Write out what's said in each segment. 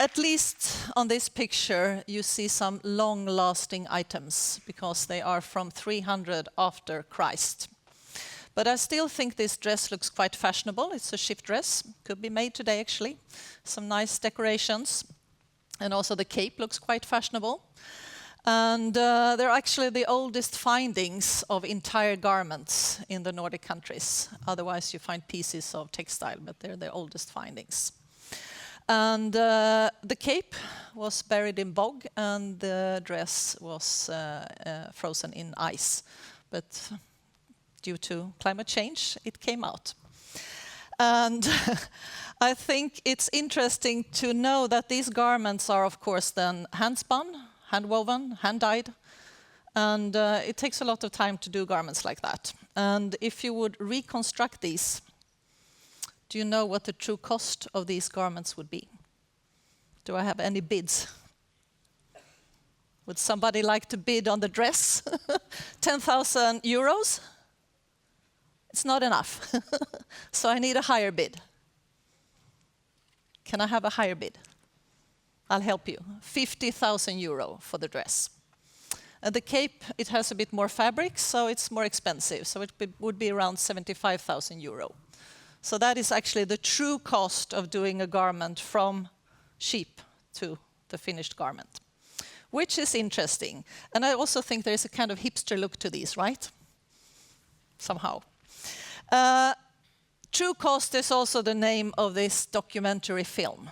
At least on this picture, you see some long-lasting items because they are from 300 after Christ. But I still think this dress looks quite fashionable. It's a shift dress, could be made today actually. Some nice decorations. And also the cape looks quite fashionable. And they're actually the oldest findings of entire garments in the Nordic countries. Otherwise you find pieces of textile, but they're the oldest findings. And the cape was buried in bog and the dress was frozen in ice. But due to climate change, it came out. And I think it's interesting to know that these garments are, of course, then hand-spun, hand-woven, hand-dyed. And it takes a lot of time to do garments like that. And if you would reconstruct these, do you know what the true cost of these garments would be? Do I have any bids? Would somebody like to bid on the dress? 10,000 euros? It's not enough. So I need a higher bid. Can I have a higher bid? I'll help you. 50,000 euro for the dress. The cape, it has a bit more fabric, so it's more expensive. So it would be around 75,000 euro. So that is actually the true cost of doing a garment from sheep to the finished garment, which is interesting. And I also think there is a kind of hipster look to these, right? Somehow. True cost is also the name of this documentary film.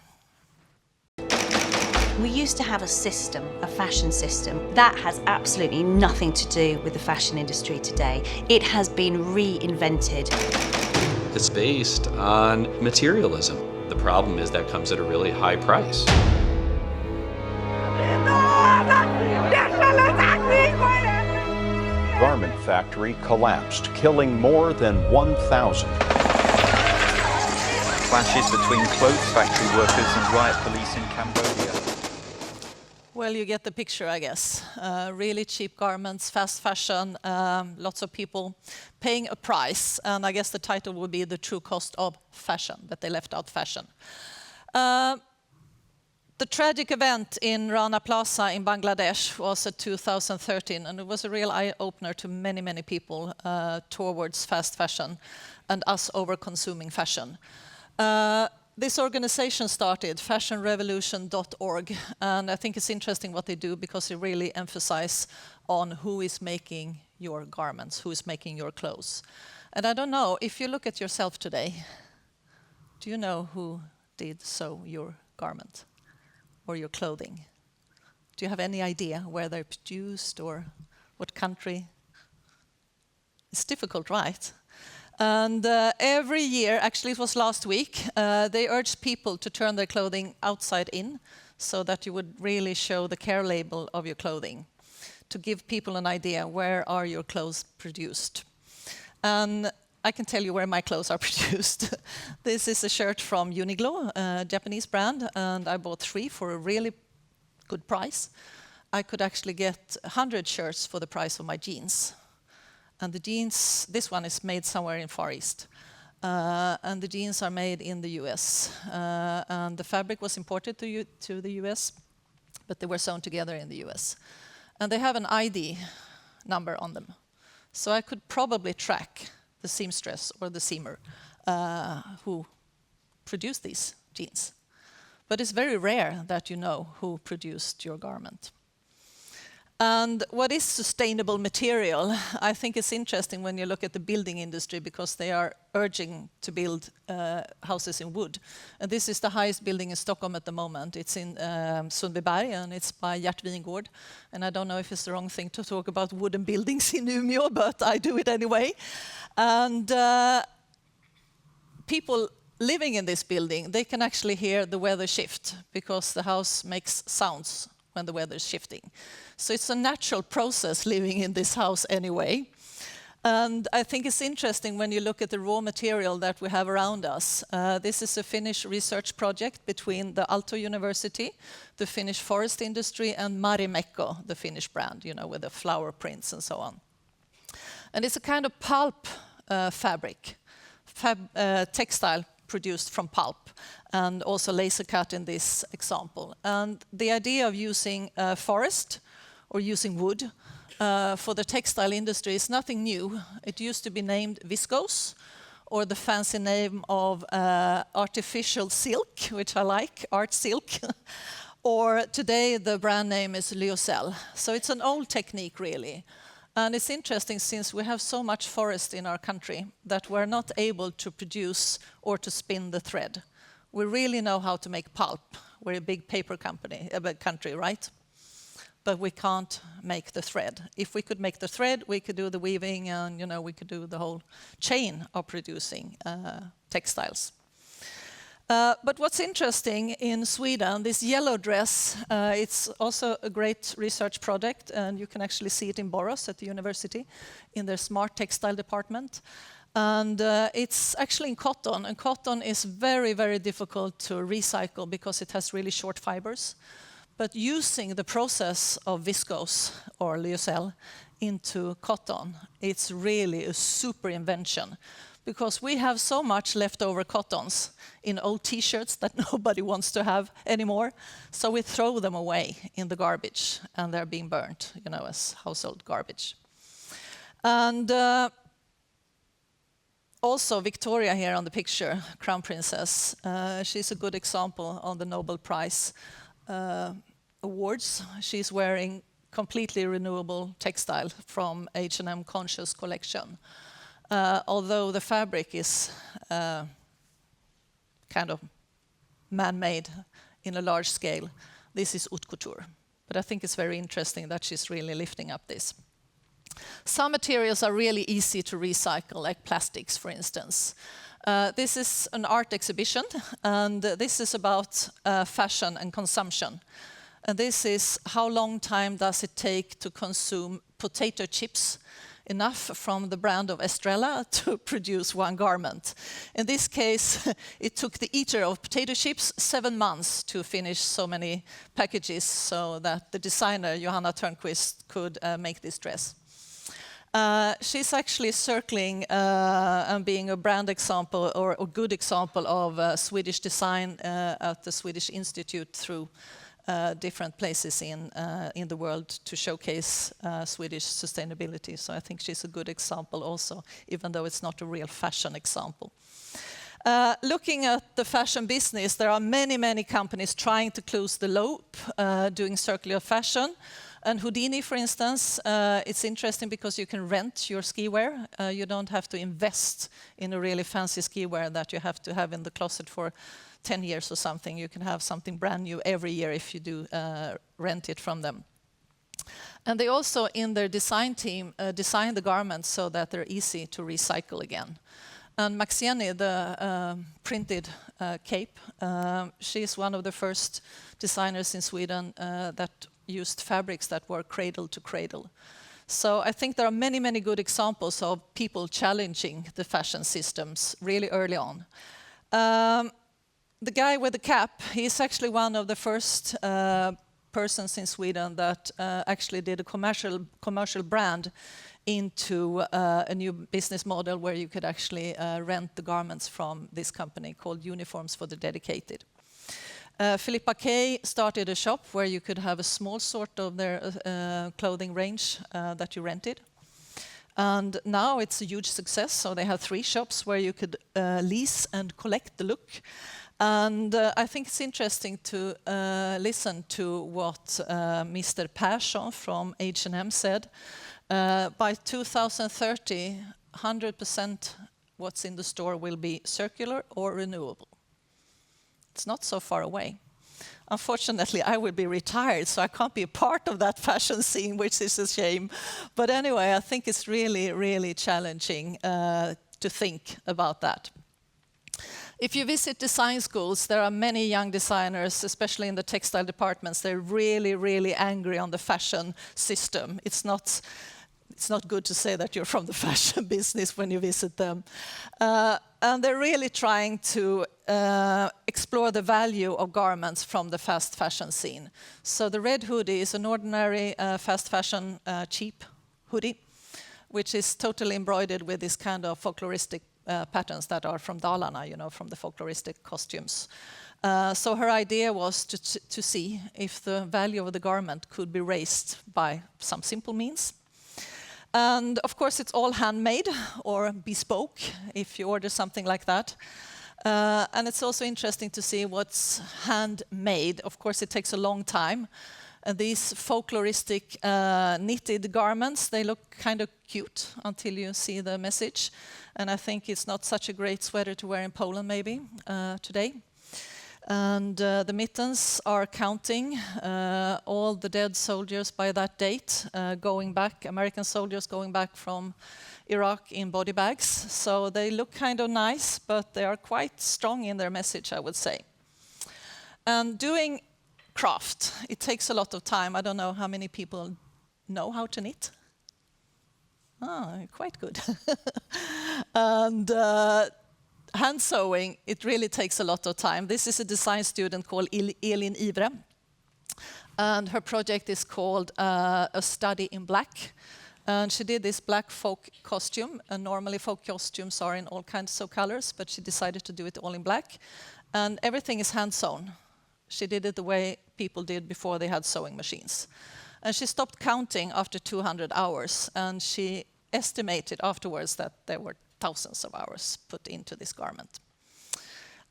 We used to have a system, a fashion system. That has absolutely nothing to do with the fashion industry today. It has been reinvented. It's based on materialism. The problem is that comes at a really high price. Garment factory collapsed, killing more than 1,000. Clashes between clothes factory workers and riot police in Cambodia. Well, you get the picture, I guess. Really cheap garments, fast fashion, lots of people paying a price. And I guess the title would be The True Cost of Fashion, but they left out fashion. The tragic event in Rana Plaza in Bangladesh was in 2013, and it was a real eye-opener to many, many people towards fast fashion and us over-consuming fashion. This organization started, fashionrevolution.org, and I think it's interesting what they do because they really emphasize on who is making your garments, who is making your clothes. And I don't know, if you look at yourself today, do you know who did sew your garment or your clothing? Do you have any idea where they're produced or what country? It's difficult, right? And every year, actually it was last week, they urged people to turn their clothing outside in so that you would really show the care label of your clothing to give people an idea where are your clothes produced. And I can tell you where my clothes are produced. This is a shirt from Uniqlo, a Japanese brand, and I bought 3 for a really good price. I could actually get 100 shirts for the price of my jeans. And the jeans, this one is made somewhere in Far East. And the jeans are made in the US. And the fabric was imported to the US, but they were sewn together in the US. And they have an ID number on them. So I could probably track the seamstress or the seamer who produced these jeans. But it's very rare that you know who produced your garment. And what is sustainable material? I think it's interesting when you look at the building industry because they are urging to build houses in wood. And this is the highest building in Stockholm at the moment. It's in Sundbyberg and it's by Gert Wingård. And I don't know if it's the wrong thing to talk about wooden buildings in Umeå, but I do it anyway. And people living in this building, they can actually hear the weather shift because the house makes sounds when the weather is shifting. So it's a natural process living in this house anyway. And I think it's interesting when you look at the raw material that we have around us. This is a Finnish research project between the Aalto University, the Finnish forest industry, and Marimekko, the Finnish brand, you know, with the flower prints and so on. And it's a kind of pulp fabric, textile produced from pulp, and also laser cut in this example. And the idea of using forest or using wood for the textile industry is nothing new. It used to be named viscose, or the fancy name of artificial silk, which I like, art silk. Or today the brand name is lyocell. So it's an old technique really. And it's interesting since we have so much forest in our country that we're not able to produce or to spin the thread. We really know how to make pulp. We're a big paper country, right? But we can't make the thread. If we could make the thread, we could do the weaving, and we could do the whole chain of producing textiles. But what's interesting in Sweden, this yellow dress, it's also a great research project, and you can actually see it in Borås at the university in their smart textile department. And it's actually in cotton, and cotton is very, very difficult to recycle because it has really short fibers. But using the process of viscose or lyocell into cotton, it's really a super invention, because we have so much leftover cottons in old t-shirts that nobody wants to have anymore. So we throw them away in the garbage, and they're being burnt, as household garbage. And also Victoria here on the picture, Crown Princess, she's a good example on the Nobel Prize awards. She's wearing completely renewable textile from H&M Conscious collection. Although the fabric is kind of man-made in a large scale, this is haute couture. But I think it's very interesting that she's really lifting up this. Some materials are really easy to recycle, like plastics, for instance. This is an art exhibition, and this is about fashion and consumption. And this is how long time does it take to consume potato chips, enough from the brand of Estrella to produce one garment. In this case, it took the eater of potato chips 7 months to finish so many packages so that the designer, Johanna Törnqvist, could make this dress. She's actually circling and being a brand example or a good example of Swedish design at the Swedish Institute through different places in the world to showcase Swedish sustainability. So I think she's a good example also, even though it's not a real fashion example. Looking at the fashion business, there are many, many companies trying to close the loop, doing circular fashion. And Houdini, for instance, it's interesting because you can rent your ski wear. You don't have to invest in a really fancy ski wear that you have to have in the closet for 10 years or something. You can have something brand new every year if you do rent it from them. And they also, in their design team, design the garments so that they're easy to recycle again. And Maxieni, the printed cape, she's one of the first designers in Sweden that used fabrics that were cradle to cradle. So I think there are many, many good examples of people challenging the fashion systems really early on. The guy with the cap, he's actually one of the first persons in Sweden that actually did a commercial brand into a new business model where you could actually rent the garments from this company called Uniforms for the Dedicated. Philippa K started a shop where you could have a small sort of their clothing range that you rented. And now it's a huge success, so they have 3 shops where you could lease and collect the look. And I think it's interesting to listen to what Mr. Persson from H&M said. By 2030, 100% what's in the store will be circular or renewable. It's not so far away. Unfortunately, I will be retired, so I can't be a part of that fashion scene, which is a shame. But anyway, I think it's really, really challenging to think about that. If you visit design schools, there are many young designers, especially in the textile departments. They're really, really angry on the fashion system. It's not good to say that you're from the fashion business when you visit them. And they're really trying to explore the value of garments from the fast fashion scene. So the red hoodie is an ordinary fast fashion cheap hoodie, which is totally embroidered with this kind of folkloristic patterns that are from Dalarna, you know, from the folkloristic costumes. So her idea was to see if the value of the garment could be raised by some simple means. And of course, it's all handmade or bespoke if you order something like that. And it's also interesting to see what's handmade. Of course, it takes a long time. These folkloristic knitted garments, they look kind of cute until you see the message. And I think it's not such a great sweater to wear in Poland, maybe, today. And the mittens are counting all the dead soldiers by that date, going back, American soldiers going back from Iraq in body bags. So they look kind of nice, but they are quite strong in their message, I would say. And doing craft, it takes a lot of time. I don't know how many people know how to knit. Quite good. And hand sewing, it really takes a lot of time. This is a design student called Elin Ivre. And her project is called A Study in Black. And she did this black folk costume. And normally folk costumes are in all kinds of colors, but she decided to do it all in black. And everything is hand sewn. She did it the way people did before they had sewing machines. And she stopped counting after 200 hours. And she estimated afterwards that there were thousands of hours put into this garment.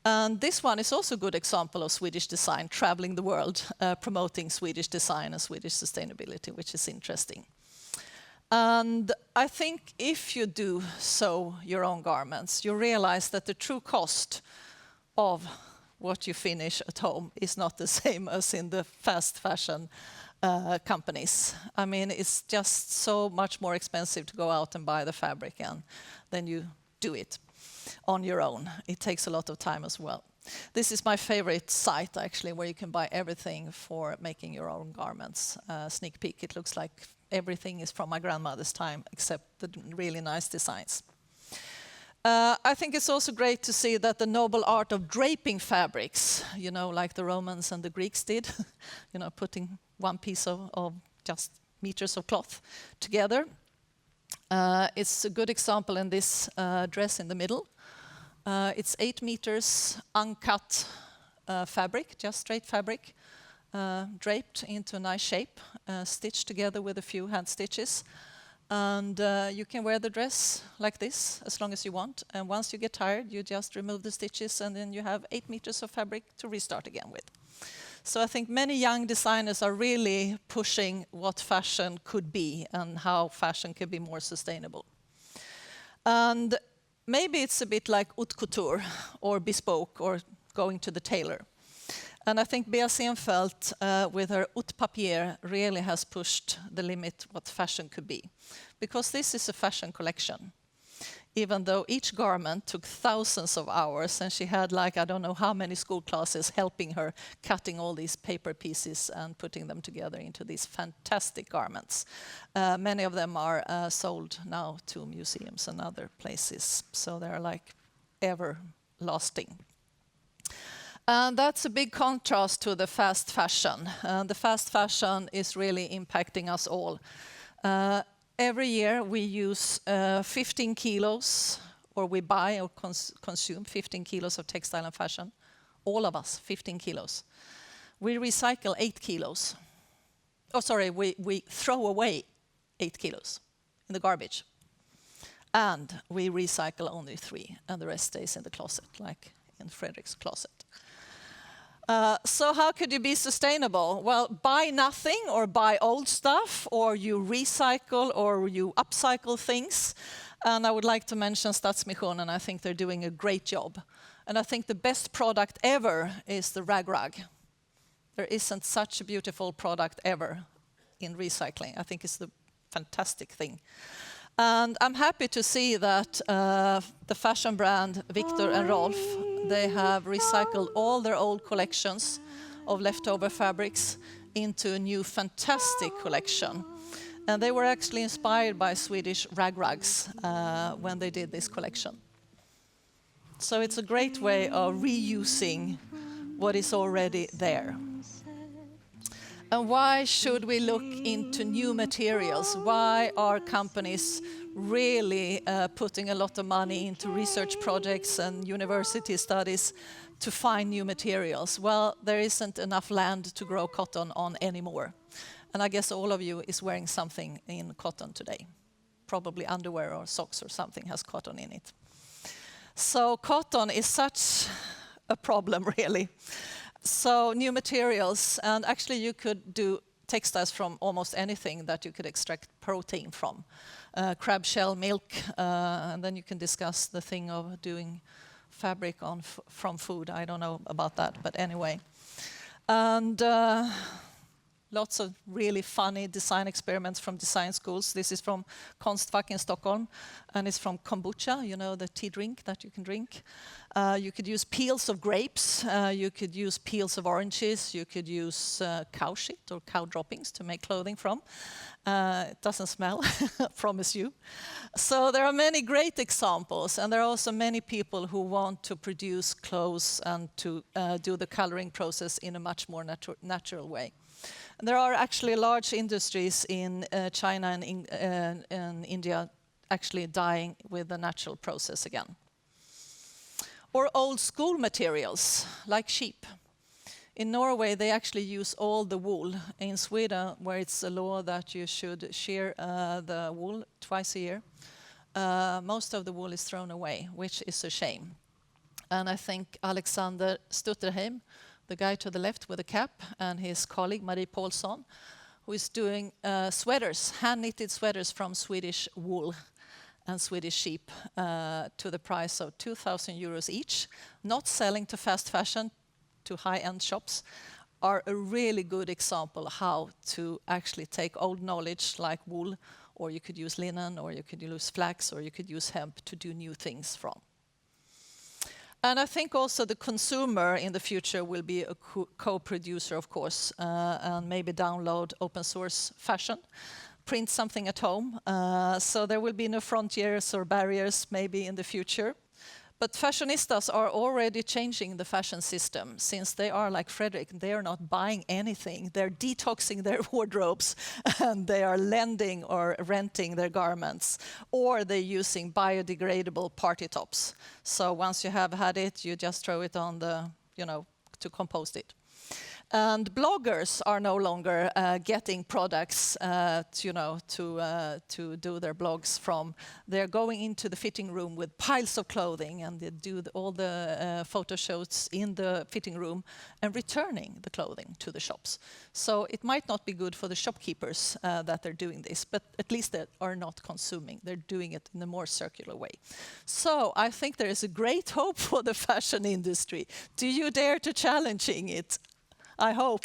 And this one is also a good example of Swedish design traveling the world, promoting Swedish design and Swedish sustainability, which is interesting. And I think if you do sew your own garments, you realize that the true cost of what you finish at home is not the same as in the fast fashion companies. I mean, it's just so much more expensive to go out and buy the fabric and then you do it on your own. It takes a lot of time as well. This is my favorite site, actually, where you can buy everything for making your own garments. Sneak peek, it looks like everything is from my grandmother's time, except the really nice designs. I think it's also great to see that the noble art of draping fabrics, you know, like the Romans and the Greeks did, you know, putting one piece of just meters of cloth together. It's a good example in this dress in the middle. It's 8 meters uncut fabric, just straight fabric, draped into a nice shape, stitched together with a few hand stitches. And you can wear the dress like this as long as you want. And once you get tired, you just remove the stitches and then you have 8 meters of fabric to restart again with. So I think many young designers are really pushing what fashion could be and how fashion could be more sustainable. And maybe it's a bit like haute couture or bespoke or going to the tailor. And I think Bea Senfeldt, with her haute papier, really has pushed the limit what fashion could be. Because this is a fashion collection. Even though each garment took thousands of hours, and she had like, I don't know how many school classes helping her, cutting all these paper pieces and putting them together into these fantastic garments. Many of them are sold now to museums and other places. So they're like everlasting. And that's a big contrast to the fast fashion. The fast fashion is really impacting us all. Every year we use 15 kilos, or we buy or consume 15 kilos of textile and fashion. All of us, 15 kilos. We recycle 8 kilos. Oh, sorry, we throw away 8 kilos in the garbage. And we recycle only 3, and the rest stays in the closet, like in Fredrik's closet. So how could you be sustainable? Well, buy nothing or buy old stuff, or you recycle or you upcycle things. And I would like to mention Stadsmissionen. I think they're doing a great job. And I think the best product ever is the rag rug. There isn't such a beautiful product ever in recycling. I think it's the fantastic thing. And I'm happy to see that the fashion brand Victor and Rolf, they have recycled all their old collections of leftover fabrics into a new fantastic collection. And they were actually inspired by Swedish rag rugs when they did this collection. So it's a great way of reusing what is already there. And why should we look into new materials? Why are companies really putting a lot of money into research projects and university studies to find new materials. Well, there isn't enough land to grow cotton on anymore. And I guess all of you is wearing something in cotton today. Probably underwear or socks or something has cotton in it. So cotton is such a problem, really. So new materials, and actually you could do textiles from almost anything that you could extract protein from. Crab shell, milk, and then you can discuss the thing of doing fabric from food. I don't know about that, but anyway. And lots of really funny design experiments from design schools. This is from Konstfack in Stockholm, and it's from kombucha, you know, the tea drink that you can drink. You could use peels of grapes, you could use peels of oranges, you could use cow shit or cow droppings to make clothing from. It doesn't smell, I promise you. So there are many great examples, and there are also many people who want to produce clothes and to do the coloring process in a much more natural way. There are actually large industries in China and in India actually dying with the natural process again. Or old school materials, like sheep. In Norway, they actually use all the wool. In Sweden, where it's a law that you should shear the wool twice a year, most of the wool is thrown away, which is a shame. And I think Alexander Stutterheim, the guy to the left with the cap, and his colleague Marie Paulsson, who is doing sweaters, hand-knitted sweaters from Swedish wool and Swedish sheep to the price of 2,000 euros each, not selling to fast fashion, to high-end shops, are a really good example how to actually take old knowledge like wool, or you could use linen, or you could use flax, or you could use hemp to do new things from. And I think also the consumer in the future will be a co-producer, of course, and maybe download open source fashion, print something at home. So there will be no frontiers or barriers maybe in the future. But fashionistas are already changing the fashion system, since they are like Fredrik, they are not buying anything. They're detoxing their wardrobes and they are lending or renting their garments, or they're using biodegradable party tops. So once you have had it, you just throw it on the, to compost it. And bloggers are no longer getting products, to do their blogs from. They're going into the fitting room with piles of clothing, and they do all the photo shoots in the fitting room and returning the clothing to the shops. So it might not be good for the shopkeepers that they're doing this, but at least they are not consuming. They're doing it in a more circular way. So I think there is a great hope for the fashion industry. Do you dare to challenging it? I hope.